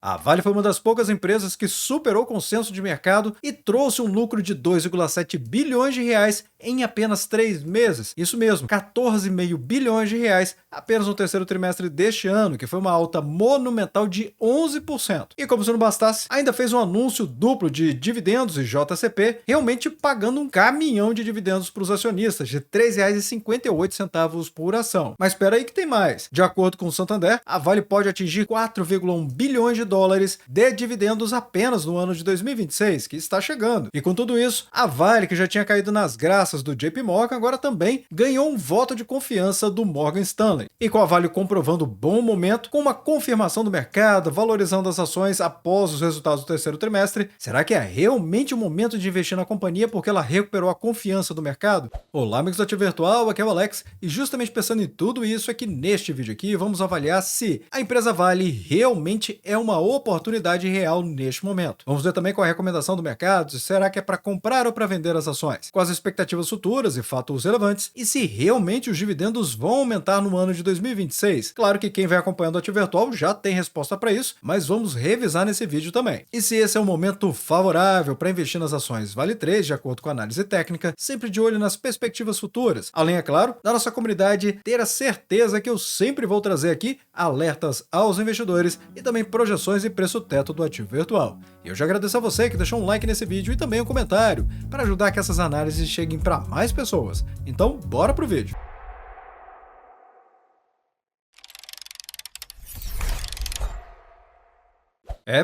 A Vale foi uma das poucas empresas que superou o consenso de mercado e trouxe um lucro de 2,7 bilhões de reais em apenas 3 meses. Isso mesmo, 14,5 bilhões de reais apenas no terceiro trimestre deste ano, que foi uma alta monumental de 11%. E como se não bastasse, ainda fez um anúncio duplo de dividendos e JCP, realmente pagando um caminhão de dividendos para os acionistas, de R$ 3,58 por ação. Mas espera aí que tem mais. De acordo com o Santander, a Vale pode atingir 4,1 bilhões de dólares de dividendos apenas no ano de 2026, que está chegando. E com tudo isso, a Vale, que já tinha caído nas graças do JP Morgan, agora também ganhou um voto de confiança do Morgan Stanley. E com a Vale comprovando bom momento, com uma confirmação do mercado, valorizando as ações após os resultados do terceiro trimestre, será que é realmente o momento de investir na companhia porque ela recuperou a confiança do mercado? Olá, amigos do Ativo Virtual, aqui é o Alex, e justamente pensando em tudo isso é que neste vídeo aqui vamos avaliar se a empresa Vale realmente é uma oportunidade real neste momento. Vamos ver também qual é a recomendação do mercado, se será que é para comprar ou para vender as ações, com as expectativas futuras e fatos relevantes, e se realmente os dividendos vão aumentar no ano de 2026. Claro que quem vem acompanhando o Ativo Virtual já tem resposta para isso, mas vamos revisar nesse vídeo também. E se esse é um momento favorável para investir nas ações Vale 3, de acordo com a análise técnica, sempre de olho nas perspectivas futuras, além, é claro, da nossa comunidade ter a certeza que eu sempre vou trazer aqui alertas aos investidores e também projeções e preço-teto do ativo virtual. E eu já agradeço a você que deixou um like nesse vídeo e também um comentário, para ajudar que essas análises cheguem para mais pessoas. Então, bora pro vídeo!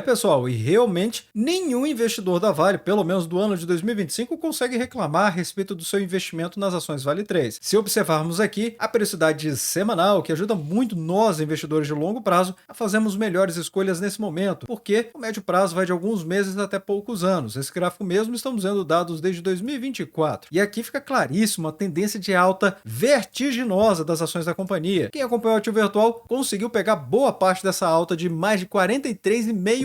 Pessoal, e realmente nenhum investidor da Vale, pelo menos do ano de 2025, consegue reclamar a respeito do seu investimento nas ações Vale 3. Se observarmos aqui a periodicidade semanal, que ajuda muito nós, investidores de longo prazo, a fazermos melhores escolhas nesse momento, porque o médio prazo vai de alguns meses até poucos anos. Esse gráfico mesmo estamos vendo dados desde 2024. E aqui fica claríssimo a tendência de alta vertiginosa das ações da companhia. Quem acompanhou o Ativo Virtual conseguiu pegar boa parte dessa alta de mais de 43,5%.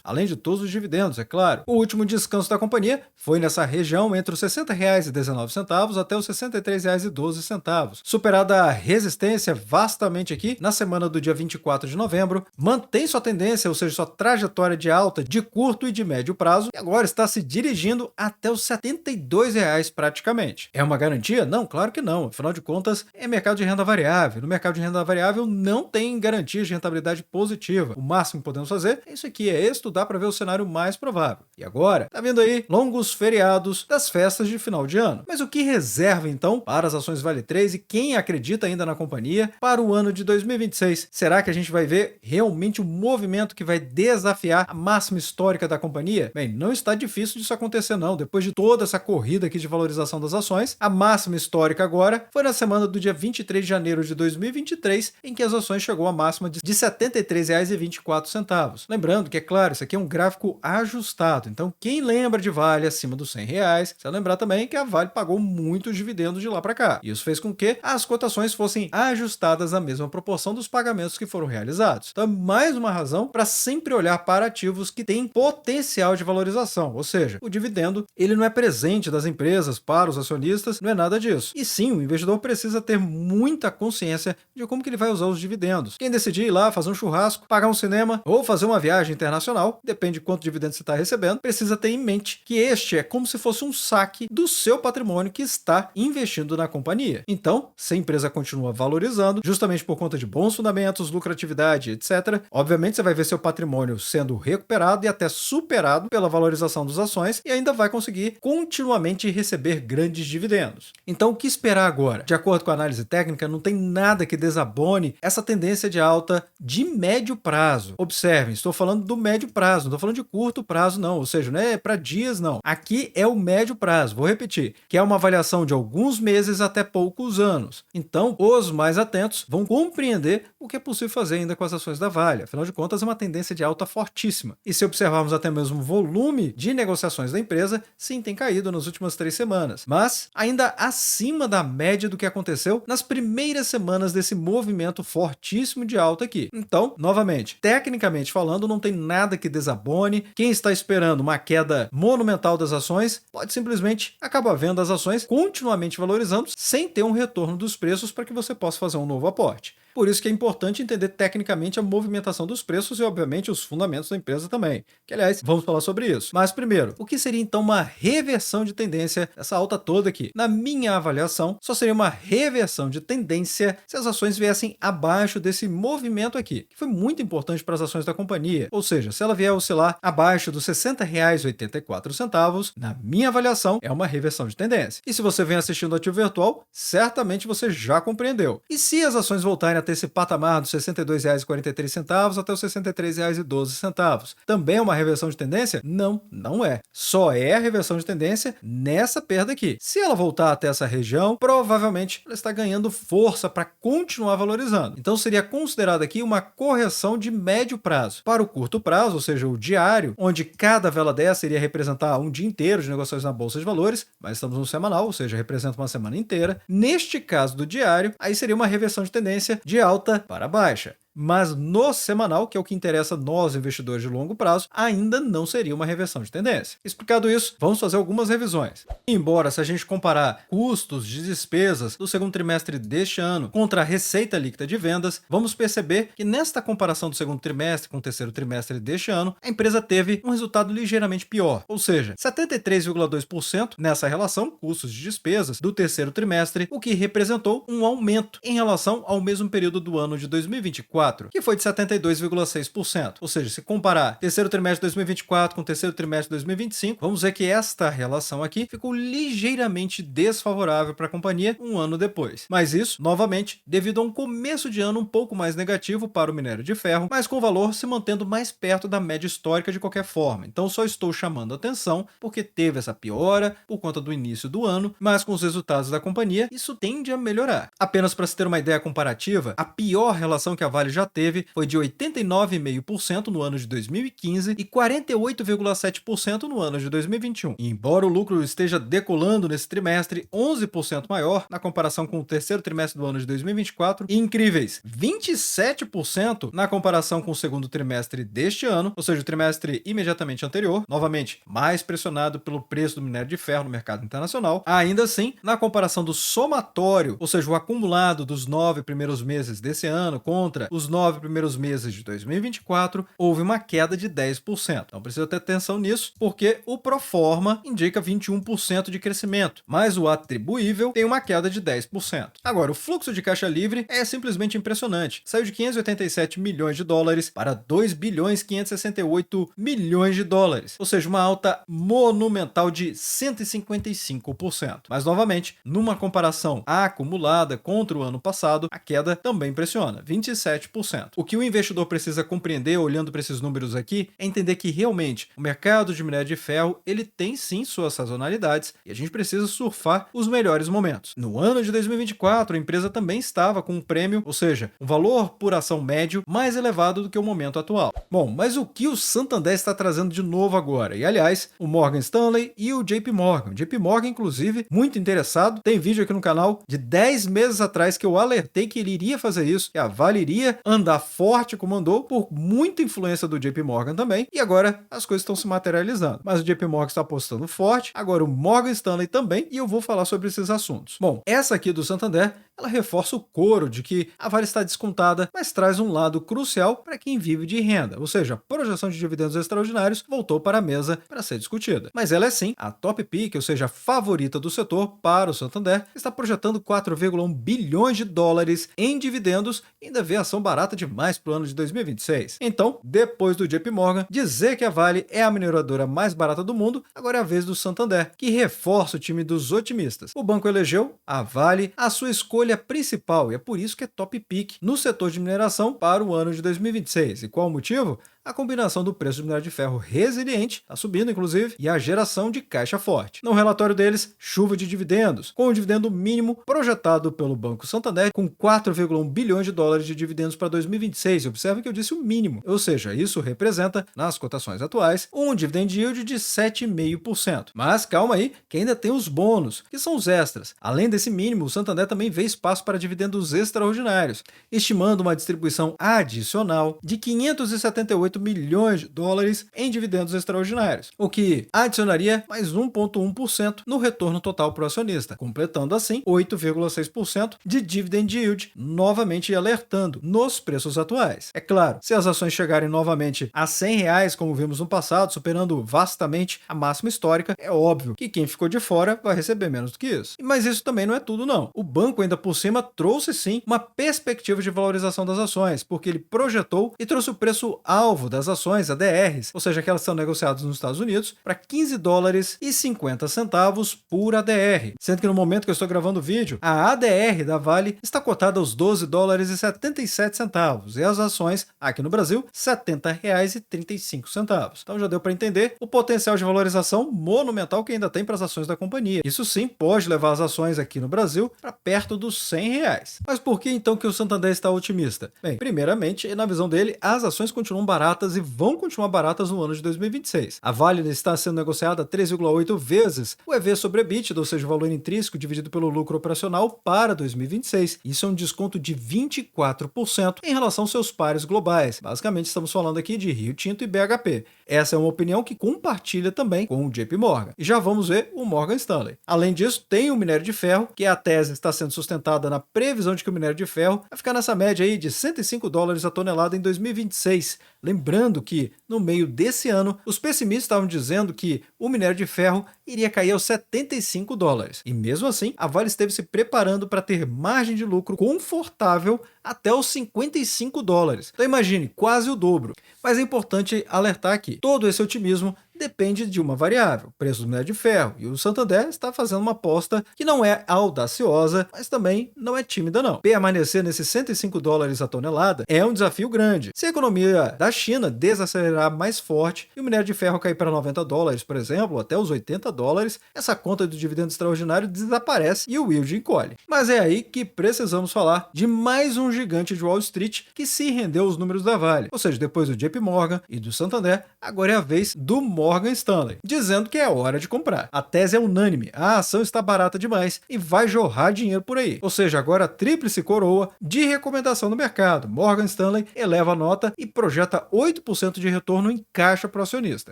Além de todos os dividendos, é claro. O último descanso da companhia foi nessa região entre os R$ 60,19 até os R$ 63,12. Superada a resistência vastamente aqui na semana do dia 24 de novembro, mantém sua tendência, ou seja, sua trajetória de alta de curto e de médio prazo, e agora está se dirigindo até os R$ 72 praticamente. É uma garantia? Não, claro que não. Afinal de contas, é mercado de renda variável. No mercado de renda variável não tem garantias de rentabilidade positiva. O máximo que podemos fazer é isso aqui, é estudar para ver o cenário mais provável. E agora, tá vendo aí longos feriados das festas de final de ano. Mas o que reserva então para as ações Vale 3 e quem acredita ainda na companhia para o ano de 2026? Será que a gente vai ver realmente um movimento que vai desafiar a máxima histórica da companhia? Bem, não está difícil disso acontecer não. Depois de toda essa corrida aqui de valorização das ações, a máxima histórica agora foi na semana do dia 23 de janeiro de 2023, em que as ações chegou à máxima de R$ 73,24. Lembrando que, é claro, isso aqui é um gráfico ajustado, então quem lembra de Vale acima dos R$ 100, precisa lembrar também que a Vale pagou muitos dividendos de lá para cá. Isso fez com que as cotações fossem ajustadas na mesma proporção dos pagamentos que foram realizados. Então é mais uma razão para sempre olhar para ativos que têm potencial de valorização, ou seja, o dividendo ele não é presente das empresas para os acionistas, não é nada disso. E sim, o investidor precisa ter muita consciência de como que ele vai usar os dividendos. Quem decidir ir lá fazer um churrasco, pagar um cinema ou fazer uma viagem internacional, depende de quanto dividendo você está recebendo, precisa ter em mente que este é como se fosse um saque do seu patrimônio que está investindo na companhia. Então, se a empresa continua valorizando, justamente por conta de bons fundamentos, lucratividade, etc., obviamente você vai ver seu patrimônio sendo recuperado e até superado pela valorização das ações e ainda vai conseguir continuamente receber grandes dividendos. Então, o que esperar agora? De acordo com a análise técnica, não tem nada que desabone essa tendência de alta de médio prazo. Observem, estou falando do médio prazo, não estou falando de curto prazo não, ou seja, não é para dias não. Aqui é o médio prazo, vou repetir, que é uma avaliação de alguns meses até poucos anos. Então, os mais atentos vão compreender o que é possível fazer ainda com as ações da Vale. Afinal de contas, é uma tendência de alta fortíssima. E se observarmos até mesmo o volume de negociações da empresa, sim, tem caído nas últimas 3 semanas, mas ainda acima da média do que aconteceu nas primeiras semanas desse movimento fortíssimo de alta aqui. Então, novamente, tecnicamente falando, não tem nada que desabone. Quem está esperando uma queda monumental das ações pode simplesmente acabar vendo as ações continuamente valorizando sem ter um retorno dos preços para que você possa fazer um novo aporte. Por isso que é importante entender tecnicamente a movimentação dos preços e, obviamente, os fundamentos da empresa também. Que, aliás, vamos falar sobre isso. Mas, primeiro, o que seria então uma reversão de tendência dessa alta toda aqui? Na minha avaliação, só seria uma reversão de tendência se as ações viessem abaixo desse movimento aqui, que foi muito importante para as ações da companhia. Ou seja, se ela vier oscilar abaixo dos R$ 60,84, na minha avaliação, é uma reversão de tendência. E se você vem assistindo o Ativo Virtual, certamente você já compreendeu. E se as ações voltarem a ter esse patamar dos R$ 62,43 até os R$ 63,12, também é uma reversão de tendência? Não, não é. Só é a reversão de tendência nessa perda aqui. Se ela voltar até essa região, provavelmente ela está ganhando força para continuar valorizando. Então seria considerada aqui uma correção de médio prazo. Para o curto prazo, ou seja, o diário, onde cada vela dessa iria representar um dia inteiro de negociações na Bolsa de Valores, mas estamos no semanal, ou seja, representa uma semana inteira. Neste caso do diário, aí seria uma reversão de tendência de alta para baixa. Mas no semanal, que é o que interessa nós investidores de longo prazo, ainda não seria uma reversão de tendência. Explicado isso, vamos fazer algumas revisões. Embora, se a gente comparar custos de despesas do segundo trimestre deste ano contra a receita líquida de vendas, vamos perceber que nesta comparação do segundo trimestre com o terceiro trimestre deste ano, a empresa teve um resultado ligeiramente pior, ou seja, 73,2% nessa relação custos de despesas do terceiro trimestre, o que representou um aumento em relação ao mesmo período do ano de 2024. Que foi de 72,6%. Ou seja, se comparar terceiro trimestre de 2024 com terceiro trimestre de 2025, vamos ver que esta relação aqui ficou ligeiramente desfavorável para a companhia um ano depois. Mas isso, novamente, devido a um começo de ano um pouco mais negativo para o minério de ferro, mas com o valor se mantendo mais perto da média histórica de qualquer forma. Então só estou chamando a atenção porque teve essa piora por conta do início do ano, mas com os resultados da companhia, isso tende a melhorar. Apenas para se ter uma ideia comparativa, a pior relação que a Vale já teve foi de 89,5% no ano de 2015 e 48,7% no ano de 2021. E embora o lucro esteja decolando nesse trimestre, 11% maior na comparação com o terceiro trimestre do ano de 2024 e incríveis 27% na comparação com o segundo trimestre deste ano, ou seja, o trimestre imediatamente anterior, novamente mais pressionado pelo preço do minério de ferro no mercado internacional. Ainda assim, na comparação do somatório, ou seja, o acumulado dos 9 primeiros meses desse ano contra os 9 primeiros meses de 2024, houve uma queda de 10%. Então precisa ter atenção nisso, porque o proforma indica 21% de crescimento, mas o atribuível tem uma queda de 10%. Agora, o fluxo de caixa livre é simplesmente impressionante. Saiu de 587 milhões de dólares para 2 bilhões 568 milhões de dólares, ou seja, uma alta monumental de 155%. Mas, novamente, numa comparação acumulada contra o ano passado, a queda também impressiona, 27%. O que o investidor precisa compreender olhando para esses números aqui é entender que realmente o mercado de minério de ferro ele tem sim suas sazonalidades e a gente precisa surfar os melhores momentos. No ano de 2024, a empresa também estava com um prêmio, ou seja, um valor por ação médio mais elevado do que o momento atual. Bom, mas o que o Santander está trazendo de novo agora? E aliás, o Morgan Stanley e o JP Morgan. O JP Morgan, inclusive, muito interessado. Tem vídeo aqui no canal de 10 meses atrás que eu alertei que ele iria fazer isso, que a Vale iria andar forte como andou, por muita influência do JP Morgan também, e agora as coisas estão se materializando. Mas o JP Morgan está apostando forte, agora o Morgan Stanley também, e eu vou falar sobre esses assuntos. Bom, essa aqui do Santander, ela reforça o coro de que a Vale está descontada, mas traz um lado crucial para quem vive de renda, ou seja, a projeção de dividendos extraordinários voltou para a mesa para ser discutida. Mas ela é sim a top pick, ou seja, a favorita do setor para o Santander, que está projetando 4,1 bilhões de dólares em dividendos e ainda vê a ação barata demais para o ano de 2026. Então, depois do JP Morgan dizer que a Vale é a mineradora mais barata do mundo, agora é a vez do Santander, que reforça o time dos otimistas. O banco elegeu a Vale a sua escolha principal e é por isso que é top pick no setor de mineração para o ano de 2026. E qual o motivo? A combinação do preço do minério de ferro resiliente, está subindo inclusive, e a geração de caixa forte. No relatório deles, chuva de dividendos, com o dividendo mínimo projetado pelo Banco Santander com 4,1 bilhões de dólares de dividendos para 2026. Observe que eu disse o mínimo, ou seja, isso representa, nas cotações atuais, um dividend yield de 7,5%. Mas calma aí, que ainda tem os bônus, que são os extras. Além desse mínimo, o Santander também vê espaço para dividendos extraordinários, estimando uma distribuição adicional de 578 1,8 milhões de dólares em dividendos extraordinários, o que adicionaria mais 1,1% no retorno total para o acionista, completando assim 8,6% de dividend yield, novamente alertando nos preços atuais. É claro, se as ações chegarem novamente a R$ 100, como vimos no passado, superando vastamente a máxima histórica, é óbvio que quem ficou de fora vai receber menos do que isso. Mas isso também não é tudo não. O banco ainda por cima trouxe sim uma perspectiva de valorização das ações, porque ele projetou e trouxe o preço-alvo das ações, ADRs, ou seja, aquelas que são negociadas nos Estados Unidos, para $15,50 por ADR, sendo que no momento que eu estou gravando o vídeo, a ADR da Vale está cotada aos $12,77 e as ações aqui no Brasil, R$ 70,35. Então já deu para entender o potencial de valorização monumental que ainda tem para as ações da companhia. Isso sim pode levar as ações aqui no Brasil para perto dos R$ 100. Mas por que então que o Santander está otimista? Bem, primeiramente, na visão dele, as ações continuam baratas e vão continuar baratas no ano de 2026. A Vale está sendo negociada a 3,8 vezes o EV sobre EBITDA, ou seja, o valor intrínseco dividido pelo lucro operacional para 2026. Isso é um desconto de 24% em relação aos seus pares globais. Basicamente, estamos falando aqui de Rio Tinto e BHP. Essa é uma opinião que compartilha também com o JP Morgan. E já vamos ver o Morgan Stanley. Além disso, tem o minério de ferro, que a tese está sendo sustentada na previsão de que o minério de ferro vai ficar nessa média aí de $105 a tonelada em 2026. Lembrando que, no meio desse ano, os pessimistas estavam dizendo que o minério de ferro iria cair aos $75. E mesmo assim, a Vale esteve se preparando para ter margem de lucro confortável até os $55. Então imagine, quase o dobro. Mas é importante alertar aqui, todo esse otimismo depende de uma variável, preço do minério de ferro, e o Santander está fazendo uma aposta que não é audaciosa, mas também não é tímida não. Permanecer nesses $105 a tonelada é um desafio grande. Se a economia da China desacelerar mais forte e o minério de ferro cair para $90, por exemplo, até os $80, essa conta do dividendo extraordinário desaparece e o yield encolhe. Mas é aí que precisamos falar de mais um gigante de Wall Street que se rendeu aos números da Vale, ou seja, depois do JP Morgan e do Santander, agora é a vez do Morgan Stanley, dizendo que é hora de comprar. A tese é unânime, a ação está barata demais e vai jorrar dinheiro por aí. Ou seja, agora a tríplice coroa de recomendação no mercado. Morgan Stanley eleva a nota e projeta 8% de retorno em caixa para o acionista.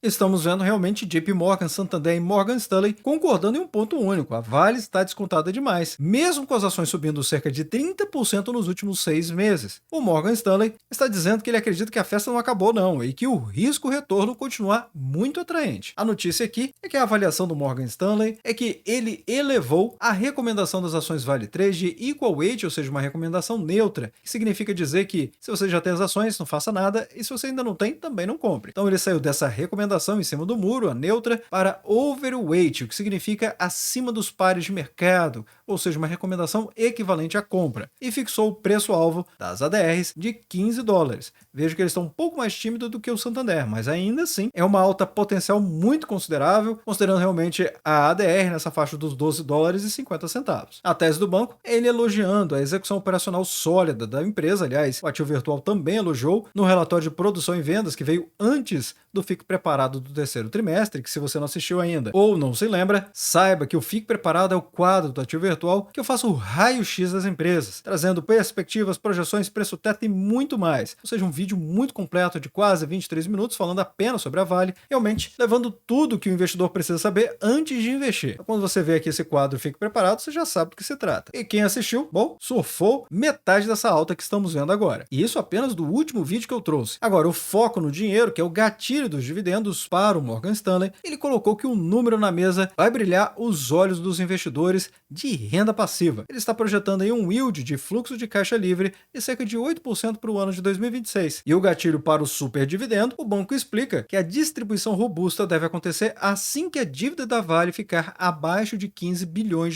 Estamos vendo realmente JP Morgan, Santander e Morgan Stanley concordando em um ponto único. A Vale está descontada demais, mesmo com as ações subindo cerca de 30% nos últimos 6 meses. O Morgan Stanley está dizendo que ele acredita que a festa não acabou não e que o risco-retorno continua muito atraente. A notícia aqui é que a avaliação do Morgan Stanley é que ele elevou a recomendação das ações Vale 3 de equal weight, ou seja, uma recomendação neutra, que significa dizer que se você já tem as ações, não faça nada, e se você ainda não tem, também não compre. Então ele saiu dessa recomendação em cima do muro, a neutra, para overweight, o que significa acima dos pares de mercado, ou seja, uma recomendação equivalente à compra, e fixou o preço-alvo das ADRs de $15. Vejo que eles estão um pouco mais tímidos do que o Santander, mas ainda assim é uma alta potencial muito considerável, considerando realmente a ADR nessa faixa dos $12,50. A tese do banco é ele elogiando a execução operacional sólida da empresa, aliás, o ativo virtual também elogiou no relatório de produção e vendas que veio antes do Fique Preparado do terceiro trimestre, que se você não assistiu ainda ou não se lembra, saiba que o Fique Preparado é o quadro do ativo virtual que eu faço o raio-x das empresas, trazendo perspectivas, projeções, preço-teto e muito mais. Ou seja, um vídeo muito completo de quase 23 minutos falando apenas sobre a Vale, realmente levando tudo que o investidor precisa saber antes de investir. Então, quando você vê aqui esse quadro Fique Preparado, você já sabe do que se trata. E quem assistiu, bom, surfou metade dessa alta que estamos vendo agora. E isso apenas do último vídeo que eu trouxe. Agora, o foco no dinheiro, que é o gatilho dos dividendos para o Morgan Stanley, ele colocou que um número na mesa vai brilhar os olhos dos investidores de renda passiva. Ele está projetando aí um yield de fluxo de caixa livre de cerca de 8% para o ano de 2026. E o gatilho para o super dividendo, o banco explica que a distribuição robusta deve acontecer assim que a dívida da Vale ficar abaixo de $15 bilhões.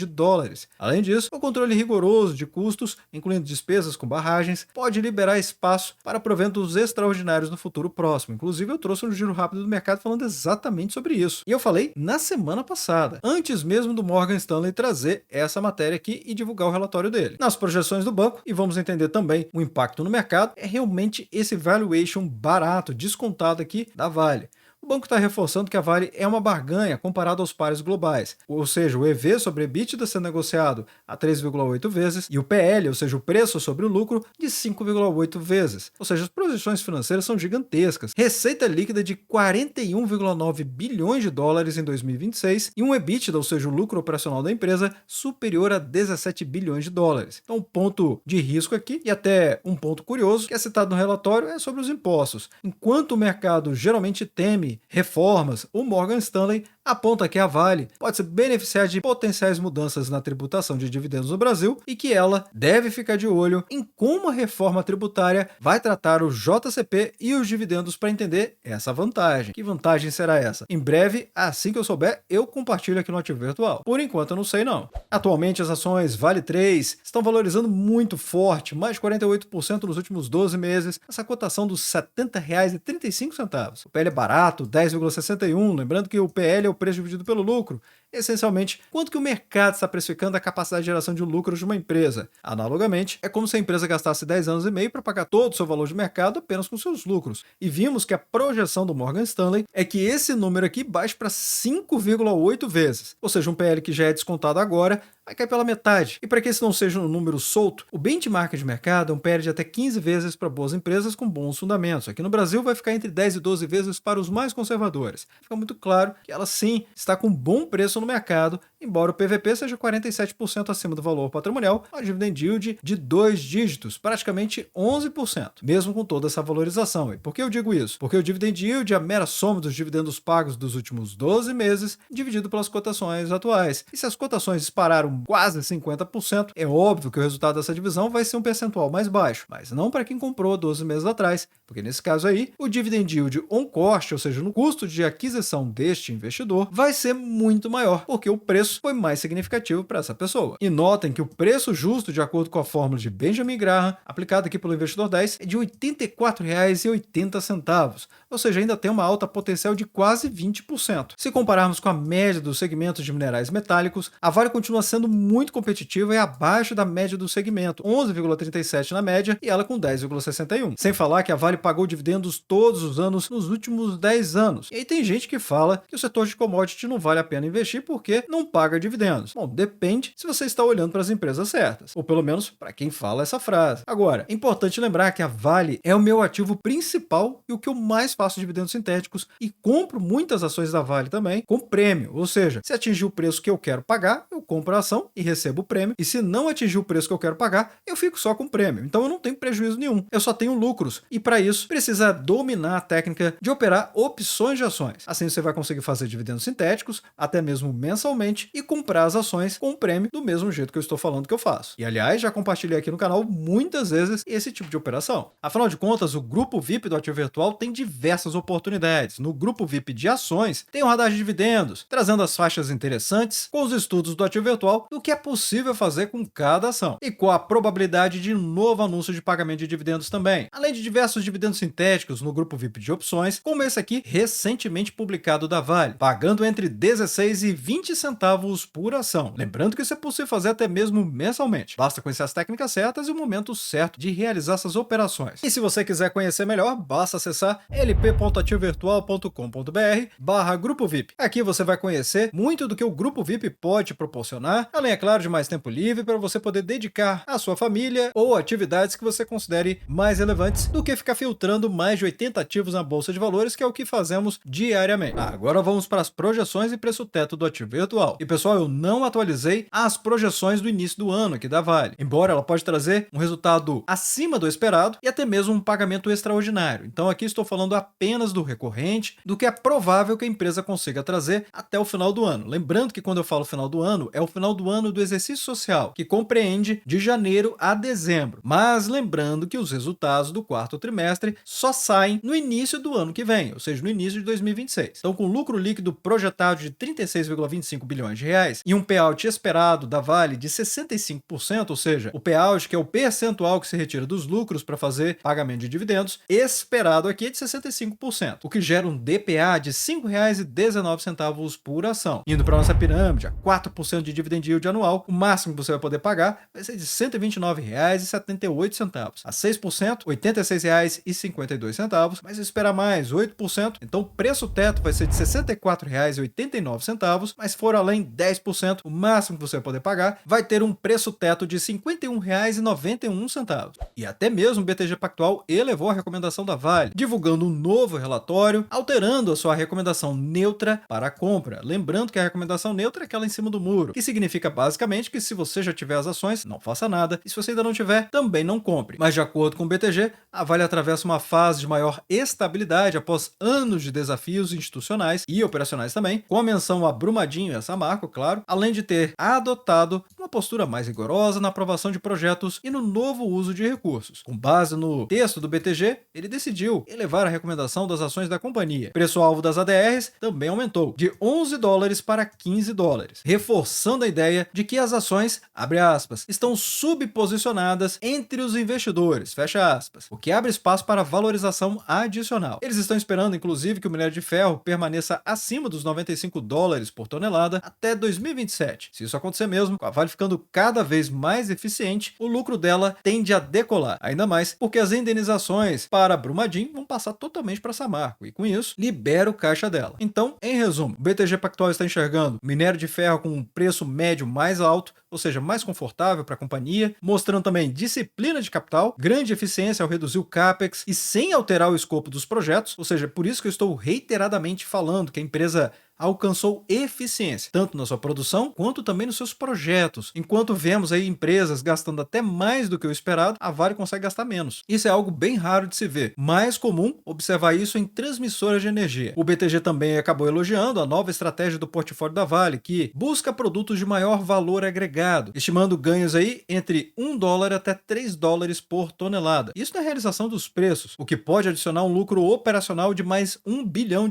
Além disso, o controle rigoroso de custos, incluindo despesas com barragens, pode liberar espaço para proventos extraordinários no futuro próximo. Inclusive, eu trouxe um giro rápido do mercado falando exatamente sobre isso. E eu falei na semana passada, antes mesmo do Morgan Stanley trazer essa matéria aqui e divulgar o relatório dele. Nas projeções do banco, e vamos entender também o impacto no mercado, é realmente esse valuation barato, descontado aqui da Vale. o banco está reforçando que a Vale é uma barganha comparado aos pares globais, ou seja, o EV sobre EBITDA sendo negociado a 3,8 vezes e o PL, ou seja, o preço sobre o lucro, de 5,8 vezes. Ou seja, as projeções financeiras são gigantescas. Receita líquida de 41,9 bilhões de dólares em 2026 e um EBITDA, ou seja, o lucro operacional da empresa, superior a 17 bilhões de dólares. Então, um ponto de risco aqui, e até um ponto curioso, que é citado no relatório, é sobre os impostos. Enquanto o mercado geralmente teme reformas, o Morgan Stanley aponta que a Vale pode se beneficiar de potenciais mudanças na tributação de dividendos no Brasil e que ela deve ficar de olho em como a reforma tributária vai tratar o JCP e os dividendos para entender essa vantagem. Que vantagem será essa? Em breve, assim que eu souber, eu compartilho aqui no Ativo Virtual. Por enquanto eu não sei não. Atualmente as ações Vale 3 estão valorizando muito forte, mais de 48% nos últimos 12 meses, essa cotação dos R$ 70,35. O PL é barato, 10,61, lembrando que o PL é o preço dividido pelo lucro. Essencialmente, quanto que o mercado está precificando a capacidade de geração de lucros de uma empresa. Analogamente, é como se a empresa gastasse 10 anos e meio para pagar todo o seu valor de mercado apenas com seus lucros. E vimos que a projeção do Morgan Stanley é que esse número aqui baixe para 5,8 vezes. Ou seja, um PL que já é descontado agora vai cair pela metade. E para que esse não seja um número solto, o benchmark de mercado é um PL de até 15 vezes para boas empresas com bons fundamentos. Aqui no Brasil vai ficar entre 10 e 12 vezes para os mais conservadores. Fica muito claro que ela sim está com bom preço no mercado, embora o PVP seja 47% acima do valor patrimonial, uma dividend yield de 2 dígitos, praticamente 11%, mesmo com toda essa valorização. E por que eu digo isso? Porque o dividend yield é a mera soma dos dividendos pagos dos últimos 12 meses, dividido pelas cotações atuais. E se as cotações dispararam quase 50%, é óbvio que o resultado dessa divisão vai ser um percentual mais baixo, mas não para quem comprou 12 meses atrás, porque nesse caso aí, o dividend yield on cost, ou seja, no custo de aquisição deste investidor, vai ser muito maior, porque o preço foi mais significativo para essa pessoa. E notem que o preço justo, de acordo com a fórmula de Benjamin Graham, aplicada aqui pelo Investidor 10, é de R$ 84,80, ou seja, ainda tem uma alta potencial de quase 20%. Se compararmos com a média dos segmentos de minerais metálicos, a Vale continua sendo muito competitiva e abaixo da média do segmento, 11,37 na média e ela com 10,61. Sem falar que a Vale pagou dividendos todos os anos nos últimos 10 anos. E aí tem gente que fala que o setor de commodity não vale a pena investir porque não paga dividendos. Bom, depende se você está olhando para as empresas certas, ou pelo menos para quem fala essa frase. Agora, é importante lembrar que a Vale é o meu ativo principal e o que eu mais faço dividendos sintéticos e compro muitas ações da Vale também com prêmio, ou seja, se atingir o preço que eu quero pagar, eu compro a ação e recebo o prêmio, e se não atingir o preço que eu quero pagar, eu fico só com o prêmio. Então eu não tenho prejuízo nenhum, eu só tenho lucros, e para isso precisa dominar a técnica de operar opções de ações. Assim você vai conseguir fazer dividendos sintéticos, até mesmo mensalmente, e comprar as ações com o prêmio do mesmo jeito que eu estou falando que eu faço. E aliás, já compartilhei aqui no canal muitas vezes esse tipo de operação. Afinal de contas, o grupo VIP do Ativo Virtual tem diversas oportunidades. No grupo VIP de ações, tem um radar de dividendos, trazendo as faixas interessantes com os estudos do Ativo Virtual do que é possível fazer com cada ação e com a probabilidade de novo anúncio de pagamento de dividendos também, além de diversos dividendos sintéticos no grupo VIP de opções, como esse aqui recentemente publicado da Vale, pagando entre 16 e 20 centavos por ação. Lembrando que isso é possível fazer até mesmo mensalmente. Basta conhecer as técnicas certas e o momento certo de realizar essas operações. E se você quiser conhecer melhor, basta acessar lp.ativovirtual.com.br/grupo VIP. Aqui você vai conhecer muito do que o grupo VIP pode proporcionar, além, é claro, de mais tempo livre para você poder dedicar à sua família ou atividades que você considere mais relevantes do que ficar filtrando mais de 80 ativos na bolsa de valores, que é o que fazemos diariamente. Agora vamos para as projeções e preço teto do Ativo Virtual. E pessoal, eu não atualizei as projeções do início do ano aqui da Vale, embora ela pode trazer um resultado acima do esperado e até mesmo um pagamento extraordinário. Então aqui estou falando apenas do recorrente, do que é provável que a empresa consiga trazer até o final do ano. Lembrando que quando eu falo final do ano, é o final do ano do exercício social, que compreende de janeiro a dezembro. Mas lembrando que os resultados do quarto trimestre só saem no início do ano que vem, ou seja, no início de 2026. Então, com lucro líquido projetado de 36,25 bilhões de reais e um payout esperado da Vale de 65%, ou seja, o payout, que é o percentual que se retira dos lucros para fazer pagamento de dividendos, esperado aqui é de 25%, o que gera um DPA de R$ 5,19 por ação. Indo para nossa pirâmide, a 4% de dividend yield anual, o máximo que você vai poder pagar vai ser de R$ 129,78. A 6%, R$ 86,52, mas se esperar mais, 8%, então o preço teto vai ser de R$ 64,89, mas se for além 10%, o máximo que você vai poder pagar vai ter um preço teto de R$ 51,91. E até mesmo o BTG Pactual elevou a recomendação da Vale, divulgando um novo relatório, alterando a sua recomendação neutra para a compra. Lembrando que a recomendação neutra é aquela em cima do muro, que significa basicamente que se você já tiver as ações, não faça nada, e se você ainda não tiver, também não compre. Mas de acordo com o BTG, a Vale atravessa uma fase de maior estabilidade após anos de desafios institucionais e operacionais também, com a menção a Brumadinho e a Samarco, claro, além de ter adotado uma postura mais rigorosa na aprovação de projetos e no novo uso de recursos. Com base no texto do BTG, ele decidiu elevar a recomendação das ações da companhia. O preço-alvo das ADRs também aumentou, de $11 para $15, reforçando a ideia de que as ações, abre aspas, estão subposicionadas entre os investidores, fecha aspas, o que abre espaço para valorização adicional. Eles estão esperando, inclusive, que o minério de ferro permaneça acima dos $95 por tonelada até 2027. Se isso acontecer mesmo, com a Vale ficando cada vez mais eficiente, o lucro dela tende a decolar, ainda mais porque as indenizações para Brumadinho vão passar totalmente para Samarco e com isso libera o caixa dela. Então, em resumo, o BTG Pactual está enxergando minério de ferro com um preço médio mais alto, ou seja, mais confortável para a companhia, mostrando também disciplina de capital, grande eficiência ao reduzir o capex e sem alterar o escopo dos projetos, ou seja, por isso que eu estou reiteradamente falando que a empresa alcançou eficiência, tanto na sua produção quanto também nos seus projetos. Enquanto vemos aí empresas gastando até mais do que o esperado, a Vale consegue gastar menos. Isso é algo bem raro de se ver. Mais comum observar isso em transmissoras de energia. O BTG também acabou elogiando a nova estratégia do portfólio da Vale, que busca produtos de maior valor agregado, estimando ganhos aí entre $1 até $3 por tonelada. Isso na realização dos preços, o que pode adicionar um lucro operacional de mais $1 bilhão.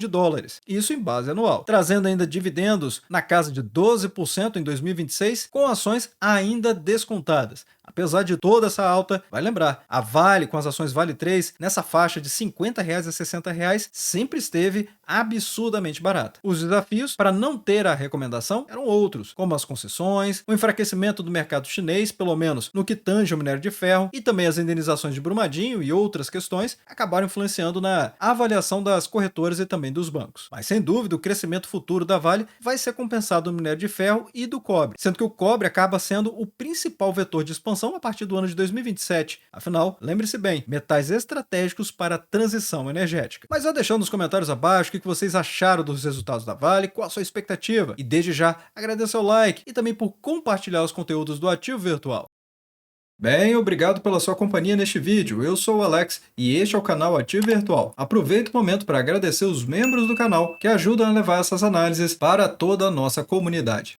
Isso em base anual, trazendo ainda dividendos na casa de 12% em 2026, com ações ainda descontadas. Apesar de toda essa alta, vai lembrar, a Vale com as ações Vale 3, nessa faixa de R$ 50 a R$ 60, sempre esteve absurdamente barata. Os desafios para não ter a recomendação eram outros, como as concessões, o enfraquecimento do mercado chinês, pelo menos no que tange o minério de ferro, e também as indenizações de Brumadinho e outras questões acabaram influenciando na avaliação das corretoras e também dos bancos. Mas sem dúvida, o crescimento futuro da Vale vai ser compensado do minério de ferro e do cobre, sendo que o cobre acaba sendo o principal vetor de expansão a partir do ano de 2027. Afinal, lembre-se bem, metais estratégicos para a transição energética. Mas já deixando nos comentários abaixo o que vocês acharam dos resultados da Vale, qual a sua expectativa, e desde já agradeço o like e também por compartilhar os conteúdos do Ativo Virtual. Bem, obrigado pela sua companhia neste vídeo. Eu sou o Alex e este é o canal Ativo Virtual. Aproveito o momento para agradecer os membros do canal que ajudam a levar essas análises para toda a nossa comunidade.